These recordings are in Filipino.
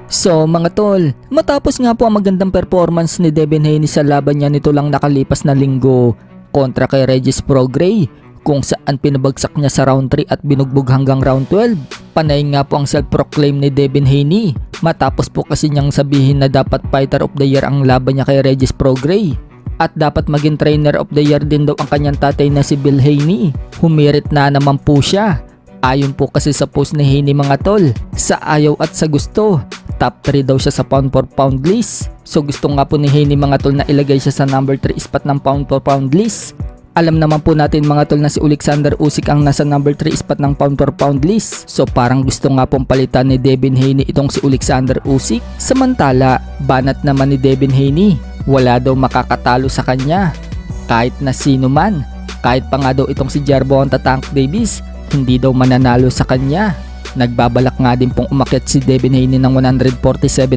So mga tol, matapos nga po ang magandang performance ni Devin Haney sa laban niya nito lang nakalipas na linggo kontra kay Regis Prograis, kung saan pinabagsak niya sa round 3 at binugbog hanggang round 12. Panay nga po ang self-proclaim ni Devin Haney matapos po kasi niyang sabihin na dapat fighter of the year ang laban niya kay Regis Prograis at dapat maging trainer of the year din daw ang kanyang tatay na si Bill Haney. Humirit na naman po siya. Ayon po kasi sa post ni Haney mga tol, sa ayaw at sa gusto, top 3 daw siya sa pound for pound list. So gusto nga po ni Haney mga tol na ilagay siya sa number 3 spot ng pound for pound list. Alam naman po natin mga tol na si Alexander Usyk ang nasa number 3 spot ng pound for pound list. So parang gusto nga pong palitan ni Devin Haney itong si Alexander Usyk. Samantala, banat naman ni Devin Haney, wala daw makakatalo sa kanya. Kahit na sino man, kahit pa nga daw itong si Gervonta Tank Davis, hindi daw mananalo sa kanya. Nagbabalak nga din pong umakyat si Devin Haney ng 147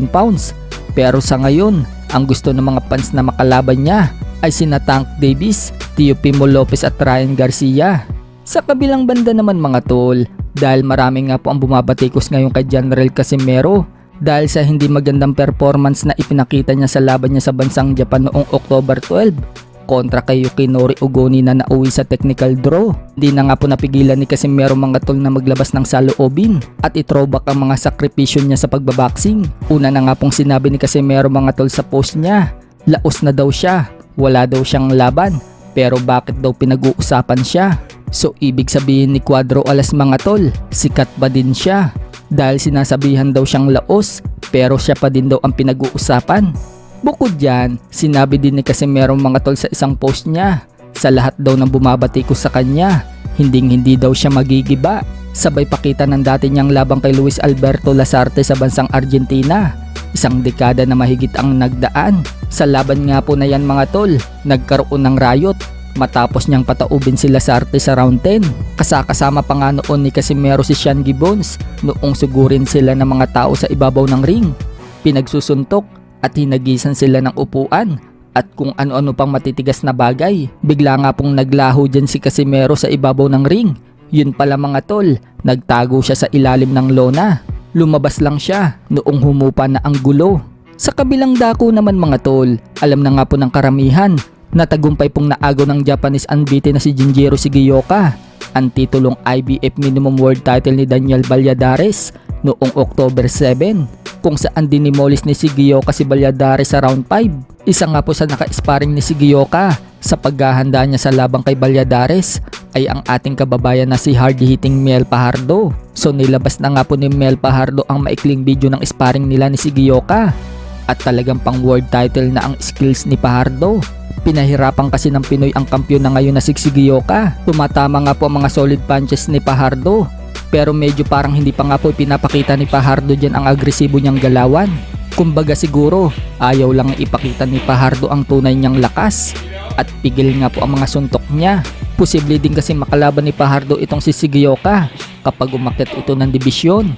pounds. Pero sa ngayon, ang gusto ng mga fans na makalaban niya ay sina Tank Davis, Teofimo Lopez at Ryan Garcia. Sa kabilang banda naman mga tol, dahil marami nga po ang bumabatikos ngayon kay General Casimero dahil sa hindi magandang performance na ipinakita niya sa laban niya sa bansang Japan noong October 12 kontra kay Yukinori Ogoni na nauwi sa technical draw. Di na nga po napigilan ni Casimero mga tol na maglabas ng saloobin at i-throwback ang mga sakripisyo niya sa pagbaboxing. Una na nga pong sinabi ni Casimero mga tol sa post niya, laos na daw siya, wala daw siyang laban, pero bakit daw pinag-uusapan siya? So ibig sabihin ni Cuadro Alas mga tol, sikat ba din siya? Dahil sinasabihan daw siyang laos, pero siya pa din daw ang pinag-uusapan. Bukod dyan, sinabi din ni Casimero mga tol sa isang post niya, sa lahat daw ng bumabatikos sa kanya, hindi daw siya magigiba. Sabay pakita ng dati niyang labang kay Luis Alberto Lasarte sa bansang Argentina. Isang dekada na mahigit ang nagdaan. Sa laban nga po na yan mga tol, nagkaroon ng riot matapos niyang pataubin si Lasarte sa round 10. Kasama pa nga noon ni Casimero si Sean Gibbons noong sugurin sila ng mga tao sa ibabaw ng ring. Pinagsusuntok at hinagisan sila ng upuan at kung ano-ano pang matitigas na bagay. Bigla nga pong naglaho dyan si Casimero sa ibabaw ng ring. Yun pala mga tol, nagtago siya sa ilalim ng lona. Lumabas lang siya noong humupa na ang gulo. Sa kabilang dako naman mga tol, alam na nga po ng karamihan na tagumpay pong naagaw ng Japanese unbeaten na si Jinjiro Shigeoka ang titulong IBF minimum world title ni Daniel Valladares noong October 7. Kung saan dinimolis ni Shigeoka si Valladares sa round 5. Isa nga po sa naka-sparring ni Shigeoka sa paghahanda niya sa labang kay Valladares ay ang ating kababayan na si hard-hitting Mel Fajardo. So nilabas na nga po ni Mel Fajardo ang maikling video ng sparring nila ni Shigeoka at talagang pang world title na ang skills ni Fajardo. Pinahirapan kasi ng Pinoy ang kampiyon na ngayon na si Shigeoka. Tumatama nga po ang mga solid punches ni Fajardo, pero medyo parang hindi pa nga po pinapakita ni Fajardo dyan ang agresibo niyang galawan. Kumbaga siguro ayaw lang ipakita ni Fajardo ang tunay niyang lakas at pigil nga po ang mga suntok niya. Posible din kasi makalaban ni Fajardo itong si Shigeoka kapag umakyat ito ng dibisyon.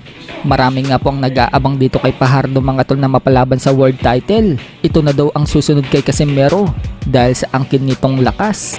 Marami nga po ang nag-aabang dito kay Fajardo mga tol na mapalaban sa world title. Ito na daw ang susunod kay Casimero dahil sa angkin nitong lakas.